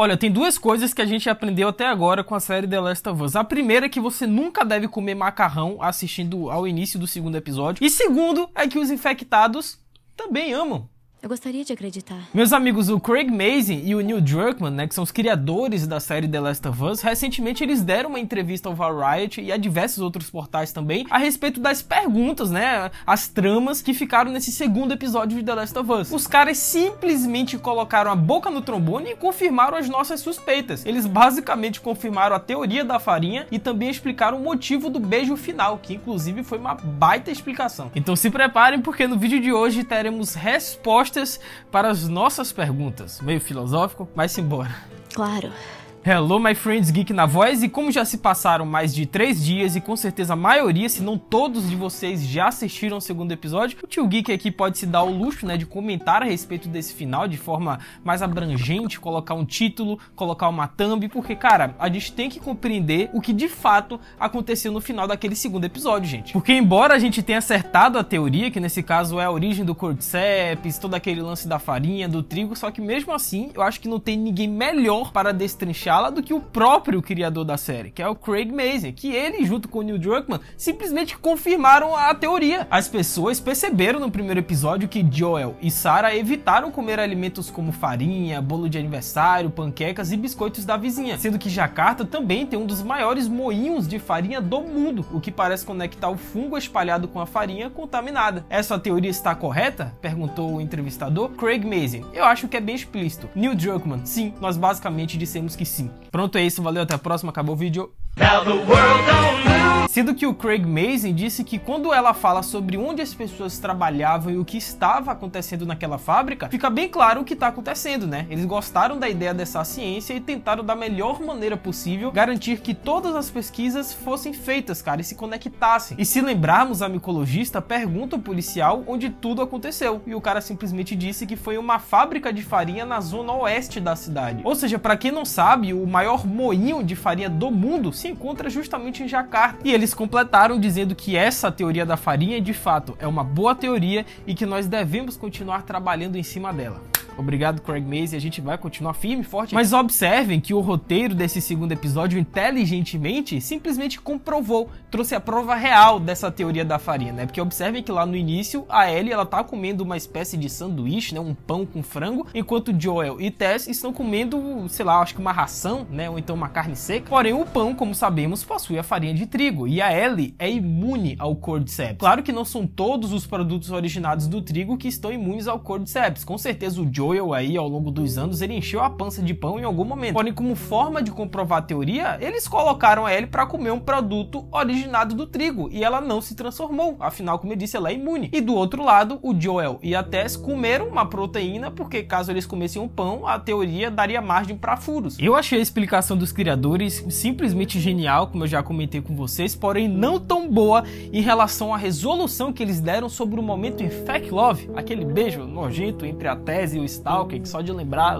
Olha, tem duas coisas que a gente aprendeu até agora com a série The Last of Us. A primeira é que você nunca deve comer macarrão assistindo ao início do segundo episódio. E segundo é que os infectados também amam. Eu gostaria de acreditar. Meus amigos, o Craig Mazin e o Neil Druckmann, né, que são os criadores da série The Last of Us, recentemente eles deram uma entrevista ao Variety e a diversos outros portais também a respeito das perguntas, né, as tramas que ficaram nesse segundo episódio de The Last of Us. Os caras simplesmente colocaram a boca no trombone e confirmaram as nossas suspeitas. Eles basicamente confirmaram a teoria da farinha e também explicaram o motivo do beijo final, que inclusive foi uma baita explicação. Então se preparem, porque no vídeo de hoje teremos respostas para as nossas perguntas. Meio filosófico, mas simbora. Claro. Hello, my friends, Geek na voz, e como já se passaram mais de 3 dias e com certeza a maioria, se não todos de vocês já assistiram o segundo episódio, o Tio Geek aqui pode se dar o luxo, né, de comentar a respeito desse final de forma mais abrangente, colocar um título, colocar uma thumb, porque, cara, a gente tem que compreender o que de fato aconteceu no final daquele segundo episódio, gente. Porque embora a gente tenha acertado a teoria, que nesse caso é a origem do Cordyceps, todo aquele lance da farinha, do trigo, só que mesmo assim, eu acho que não tem ninguém melhor para destrinchar do que o próprio criador da série, que é o Craig Mazin, que ele, junto com o Neil Druckmann, simplesmente confirmaram a teoria. As pessoas perceberam no primeiro episódio que Joel e Sarah evitaram comer alimentos como farinha, bolo de aniversário, panquecas e biscoitos da vizinha, sendo que Jakarta também tem um dos maiores moinhos de farinha do mundo, o que parece conectar o fungo espalhado com a farinha contaminada. Essa teoria está correta? Perguntou o entrevistador. Craig Mazin: eu acho que é bem explícito. Neil Druckmann: sim, nós basicamente dissemos que sim. Pronto, é isso, valeu, até a próxima, acabou o vídeo. Sendo que o Craig Mazin disse que quando ela fala sobre onde as pessoas trabalhavam e o que estava acontecendo naquela fábrica, fica bem claro o que está acontecendo, né? Eles gostaram da ideia dessa ciência e tentaram da melhor maneira possível garantir que todas as pesquisas fossem feitas, cara, e se conectassem. E se lembrarmos, a micologista pergunta ao policial onde tudo aconteceu, e o cara simplesmente disse que foi uma fábrica de farinha na zona oeste da cidade. Ou seja, para quem não sabe, o maior moinho de farinha do mundo se encontra justamente em Jakarta. E eles completaram dizendo que essa teoria da farinha, de fato, é uma boa teoria e que nós devemos continuar trabalhando em cima dela. Obrigado, Craig Mazin, a gente vai continuar firme e forte. Mas observem que o roteiro desse segundo episódio, inteligentemente, simplesmente comprovou, trouxe a prova real dessa teoria da farinha, né? Porque observem que lá no início, a Ellie, ela tá comendo uma espécie de sanduíche, né? Um pão com frango, enquanto Joel e Tess estão comendo, sei lá, acho que uma ração, né? Ou então uma carne seca. Porém, o pão, como sabemos, possui a farinha de trigo, e a Ellie é imune ao Cordyceps. Claro que não são todos os produtos originados do trigo que estão imunes ao Cordyceps. Com certeza o Joel aí, ao longo dos anos, ele encheu a pança de pão em algum momento. Porém, como forma de comprovar a teoria, eles colocaram a Ellie para comer um produto originado do trigo, e ela não se transformou. Afinal, como eu disse, ela é imune. E do outro lado, o Joel e a Tess comeram uma proteína, porque caso eles comessem um pão, a teoria daria margem para furos. Eu achei a explicação dos criadores simplesmente genial, como eu já comentei com vocês, porém não tão boa em relação à resolução que eles deram sobre o momento em Fake Love, aquele beijo nojento entre a Tess e o Stalker, que só de lembrar...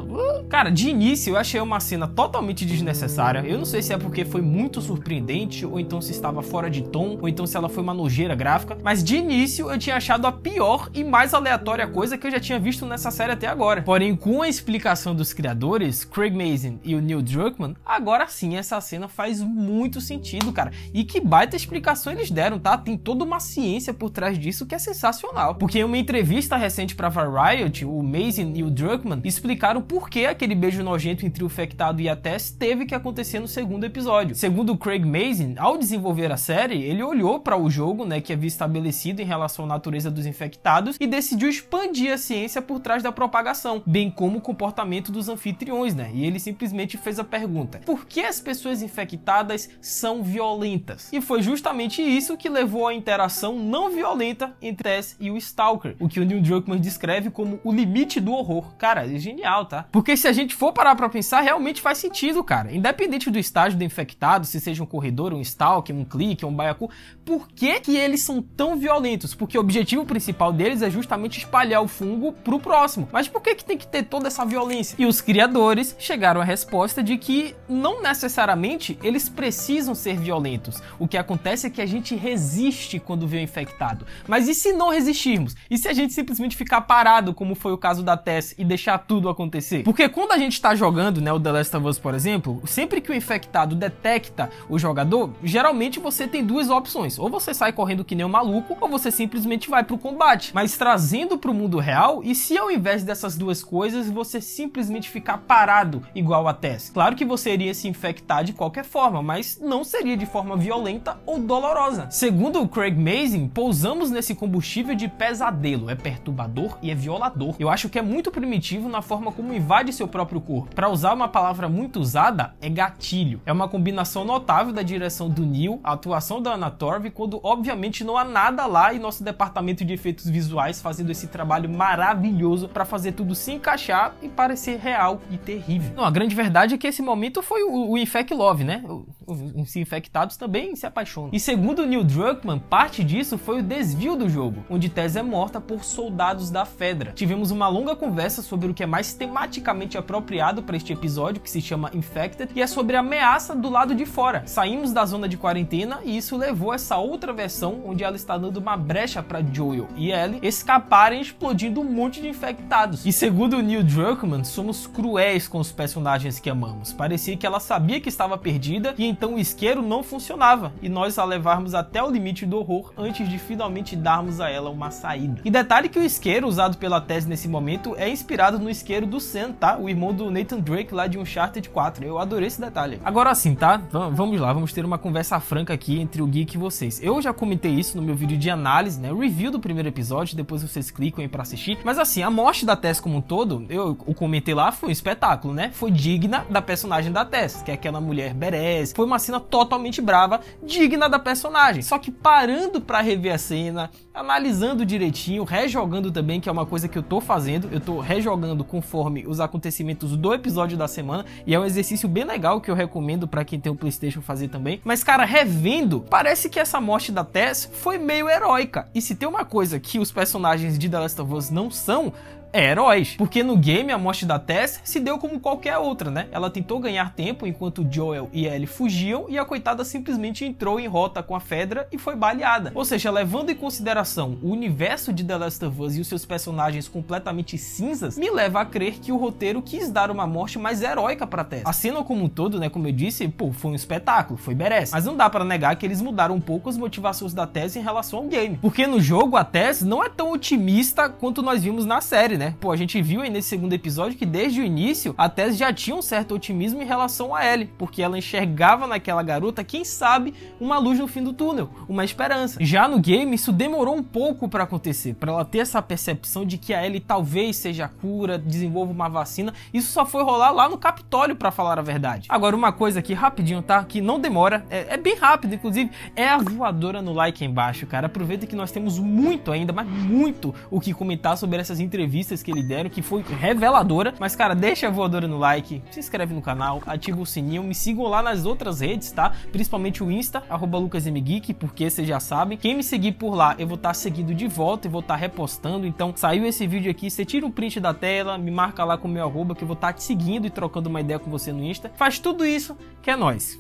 Cara, de início eu achei uma cena totalmente desnecessária. Eu não sei se é porque foi muito surpreendente, ou então se estava fora de tom, ou então se ela foi uma nojeira gráfica, mas de início eu tinha achado a pior e mais aleatória coisa que eu já tinha visto nessa série até agora. Porém, com a explicação dos criadores, Craig Mazin e o Neil Druckmann, agora sim essa cena faz muito sentido, cara. E que baita explicação eles deram, tá? Tem toda uma ciência por trás disso que é sensacional. Porque em uma entrevista recente pra Variety, o Mazin e o Druckmann explicaram por que aquele beijo nojento entre o infectado e a Tess teve que acontecer no segundo episódio. Segundo o Craig Mazin, ao desenvolver a série, ele olhou para o jogo, né, que havia estabelecido em relação à natureza dos infectados e decidiu expandir a ciência por trás da propagação, bem como o comportamento dos anfitriões, né? E ele simplesmente fez a pergunta: por que as pessoas infectadas são violentas? E foi justamente isso que levou à interação não violenta entre Tess e o Stalker, o que o Neil Druckmann descreve como o limite do horror. Cara, é genial, tá? Porque se a gente for parar pra pensar, realmente faz sentido, cara. Independente do estágio do infectado, se seja um corredor, um stalker, um clique, um baiacu, por que que eles são tão violentos? Porque o objetivo principal deles é justamente espalhar o fungo pro próximo. Mas por que que tem que ter toda essa violência? E os criadores chegaram à resposta de que não necessariamente eles precisam ser violentos. O que acontece é que a gente resiste quando vê o infectado. Mas e se não resistirmos? E se a gente simplesmente ficar parado, como foi o caso da Tess Tess e deixar tudo acontecer? Porque quando a gente tá jogando, né, o The Last of Us, por exemplo, sempre que o infectado detecta o jogador, geralmente você tem duas opções. Ou você sai correndo que nem um maluco, ou você simplesmente vai pro combate. Mas trazendo pro mundo real, e se ao invés dessas duas coisas, você simplesmente ficar parado igual a Tess? Claro que você iria se infectar de qualquer forma, mas não seria de forma violenta ou dolorosa. Segundo o Craig Mazin, pousamos nesse combustível de pesadelo. É perturbador e é violador. Eu acho que é muito primitivo na forma como invade seu próprio corpo. Para usar uma palavra muito usada, é gatilho. É uma combinação notável da direção do Neil, a atuação da Anna Torv, quando obviamente não há nada lá e nosso departamento de efeitos visuais fazendo esse trabalho maravilhoso para fazer tudo se encaixar e parecer real e terrível. Não, a grande verdade é que esse momento foi o Infect Love, né? Os infectados também se apaixonam. E segundo Neil Druckmann, parte disso foi o desvio do jogo, onde Tess é morta por soldados da Fedra. Tivemos uma longa conversa sobre o que é mais tematicamente apropriado para este episódio, que se chama Infected, e é sobre a ameaça do lado de fora. Saímos da zona de quarentena e isso levou a essa outra versão, onde ela está dando uma brecha para Joel e Ellie escaparem explodindo um monte de infectados. E segundo Neil Druckmann, somos cruéis com os personagens que amamos. Parecia que ela sabia que estava perdida e então o isqueiro não funcionava, e nós a levarmos até o limite do horror antes de finalmente darmos a ela uma saída. E detalhe que o isqueiro usado pela Tess nesse momento é inspirado no isqueiro do Sam, tá? O irmão do Nathan Drake lá de Uncharted 4. Eu adorei esse detalhe. Agora sim, tá? Vamos lá, vamos ter uma conversa franca aqui entre o Geek e vocês. Eu já comentei isso no meu vídeo de análise, né? O review do primeiro episódio, depois vocês clicam aí pra assistir. Mas assim, a morte da Tess como um todo, eu comentei lá, foi um espetáculo, né? Foi digna da personagem da Tess, que é aquela mulher badass. Foi uma cena totalmente brava, digna da personagem. Só que parando pra rever a cena, analisando direitinho, rejogando também, que é uma coisa que eu tô fazendo, eu tô rejogando conforme os acontecimentos do episódio da semana, e é um exercício bem legal que eu recomendo pra quem tem o PlayStation fazer também. Mas cara, revendo, parece que essa morte da Tess foi meio heróica. E se tem uma coisa que os personagens de The Last of Us não são, heróis, porque no game a morte da Tess se deu como qualquer outra, né? Ela tentou ganhar tempo enquanto Joel e Ellie fugiam e a coitada simplesmente entrou em rota com a Fedra e foi baleada. Ou seja, levando em consideração o universo de The Last of Us e os seus personagens completamente cinzas, me leva a crer que o roteiro quis dar uma morte mais heróica pra Tess. A cena como um todo, né, como eu disse, pô, foi um espetáculo, foi badass. Mas não dá pra negar que eles mudaram um pouco as motivações da Tess em relação ao game. Porque no jogo a Tess não é tão otimista quanto nós vimos na série, né? Pô, a gente viu aí nesse segundo episódio que desde o início a Tess já tinha um certo otimismo em relação a Ellie, porque ela enxergava naquela garota, quem sabe, uma luz no fim do túnel, uma esperança. Já no game isso demorou um pouco pra acontecer, pra ela ter essa percepção de que a Ellie talvez seja a cura, desenvolva uma vacina. Isso só foi rolar lá no Capitólio, pra falar a verdade. Agora uma coisa aqui rapidinho, tá? Que não demora, é bem rápido, inclusive, é a voadora no like aí embaixo, cara. Aproveita que nós temos muito ainda, mas muito o que comentar sobre essas entrevistas que ele deram, que foi reveladora. Mas cara, deixa a voadora no like, se inscreve no canal, ativa o sininho, me sigam lá nas outras redes, tá? Principalmente o Insta, @LucasMGeek, porque vocês já sabem, quem me seguir por lá, eu vou estar seguindo de volta e vou estar repostando. Então, saiu esse vídeo aqui, você tira um print da tela, me marca lá com o meu @, que eu vou estar te seguindo e trocando uma ideia com você no Insta. Faz tudo isso, que é nóis.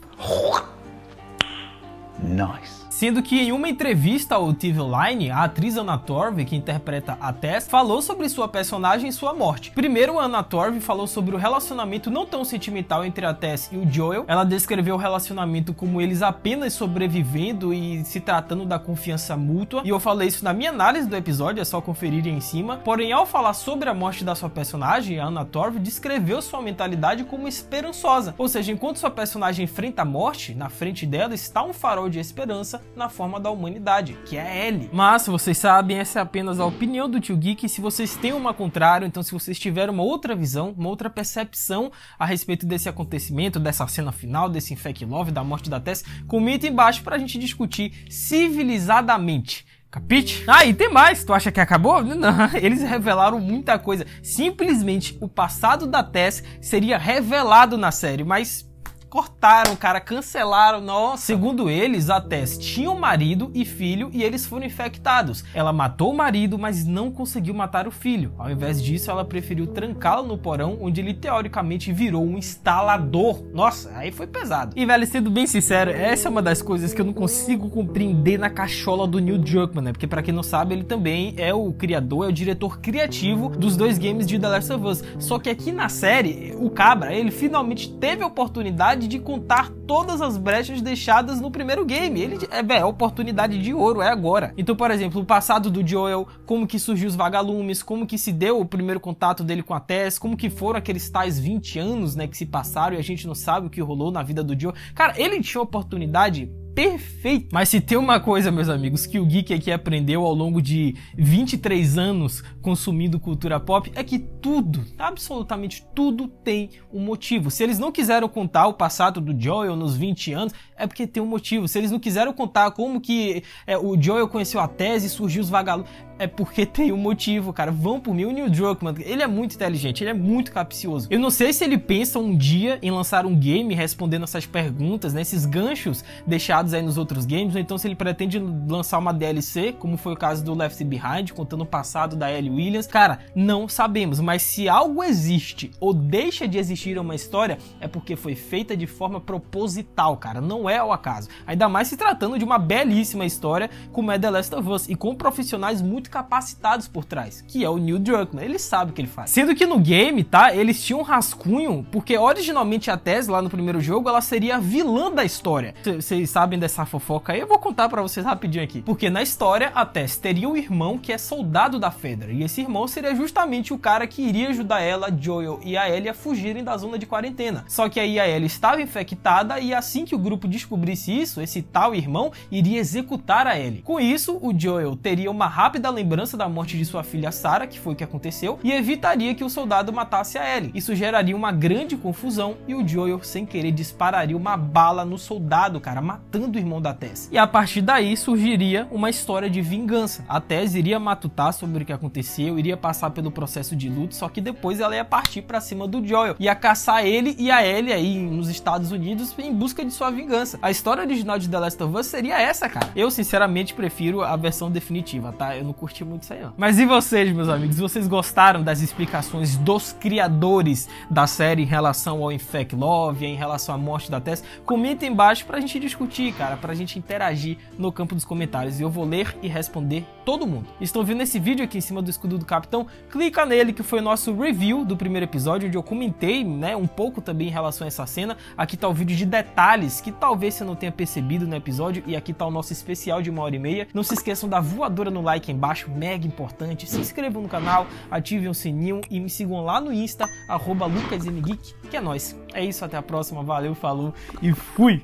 Nice. Sendo que em uma entrevista ao TV Line, a atriz Anna Torv, que interpreta a Tess, falou sobre sua personagem e sua morte. Primeiro, a Anna Torv falou sobre o relacionamento não tão sentimental entre a Tess e o Joel. Ela descreveu o relacionamento como eles apenas sobrevivendo e se tratando da confiança mútua. E eu falei isso na minha análise do episódio, é só conferir aí em cima. Porém, ao falar sobre a morte da sua personagem, a Anna Torv descreveu sua mentalidade como esperançosa. Ou seja, enquanto sua personagem enfrenta a morte, na frente dela está um farol de esperança na forma da humanidade, que é a Ellie. Mas, vocês sabem, essa é apenas a opinião do Tio Geek. Se vocês têm uma contrário, então se vocês tiverem uma outra visão, uma outra percepção a respeito desse acontecimento, dessa cena final, desse Infect Love, da morte da Tess, comenta embaixo pra gente discutir civilizadamente. Capite? Ah, e tem mais. Tu acha que acabou? Não, eles revelaram muita coisa. Simplesmente o passado da Tess seria revelado na série, mas cortaram, cara, cancelaram, nossa. Segundo eles, a Tess tinha um marido e filho e eles foram infectados. Ela matou o marido, mas não conseguiu matar o filho. Ao invés disso, ela preferiu trancá-lo no porão, onde ele teoricamente virou um instalador. Nossa, aí foi pesado. E, velho, sendo bem sincero, essa é uma das coisas que eu não consigo compreender na cachola do Neil Druckmann, né? Porque pra quem não sabe, ele também é o criador, é o diretor criativo dos 2 games de The Last of Us. Só que aqui na série, o cabra, ele finalmente teve a oportunidade de contar todas as brechas deixadas no primeiro game. Ele é oportunidade de ouro, é agora. Então, por exemplo, o passado do Joel, como que surgiu os vagalumes, como que se deu o primeiro contato dele com a Tess, como que foram aqueles tais 20 anos, né, que se passaram e a gente não sabe o que rolou na vida do Joel. Cara, ele tinha a oportunidade perfeito. Mas se tem uma coisa, meus amigos, que o Geek aqui aprendeu ao longo de 23 anos consumindo cultura pop, é que tudo, absolutamente tudo tem um motivo. Se eles não quiseram contar o passado do Joel nos 20 anos, é porque tem um motivo. Se eles não quiseram contar como que o Joel conheceu a Tess e surgiu os vagalumes, é porque tem um motivo, cara. Vão por mim, o Neil Druckmann, ele é muito inteligente, ele é muito capcioso. Eu não sei se ele pensa um dia em lançar um game respondendo essas perguntas, né, esses ganchos deixados aí nos outros games, ou então se ele pretende lançar uma DLC, como foi o caso do Left Behind, contando o passado da Ellie Williams. Cara, não sabemos, mas se algo existe ou deixa de existir uma história, é porque foi feita de forma proposital, cara, não é ao acaso. Ainda mais se tratando de uma belíssima história como é The Last of Us, e com profissionais muito capacitados por trás, que é o Neil Druckmann. Ele sabe o que ele faz. Sendo que no game, tá, eles tinham um rascunho, porque originalmente a Tess, lá no primeiro jogo, ela seria a vilã da história. Vocês sabem dessa fofoca aí? Eu vou contar pra vocês rapidinho aqui. Porque na história, a Tess teria um irmão que é soldado da Fedra, e esse irmão seria justamente o cara que iria ajudar ela, Joel e a Ellie a fugirem da zona de quarentena. Só que aí a Ellie estava infectada, e assim que o grupo descobrisse isso, esse tal irmão iria executar a Ellie. Com isso, o Joel teria uma rápida lembrança da morte de sua filha Sarah, que foi o que aconteceu, e evitaria que o soldado matasse a Ellie. Isso geraria uma grande confusão, e o Joel, sem querer, dispararia uma bala no soldado, cara, matando o irmão da Tess. E a partir daí surgiria uma história de vingança. A Tess iria matutar sobre o que aconteceu, iria passar pelo processo de luto, só que depois ela ia partir pra cima do Joel, ia caçar ele e a Ellie aí nos Estados Unidos em busca de sua vingança. A história original de The Last of Us seria essa, cara. Eu, sinceramente, prefiro a versão definitiva, tá? Eu não curti muito isso aí, não. Mas e vocês, meus amigos? Vocês gostaram das explicações dos criadores da série em relação ao Infect Love, em relação à morte da Tess? Comenta aí embaixo pra gente discutir, cara, pra gente interagir no campo dos comentários, e eu vou ler e responder todo mundo. Estão vendo esse vídeo aqui em cima do escudo do Capitão? Clica nele, que foi o nosso review do primeiro episódio, onde eu comentei, né, um pouco também em relação a essa cena. Aqui tá o vídeo de detalhes que talvez você não tenha percebido no episódio, e aqui tá o nosso especial de 1h30. Não se esqueçam da voadora no like aí embaixo, mega importante. Se inscrevam no canal, ativem o sininho e me sigam lá no Insta, @LucasMGeek, que é nóis. É isso, até a próxima, valeu, falou e fui!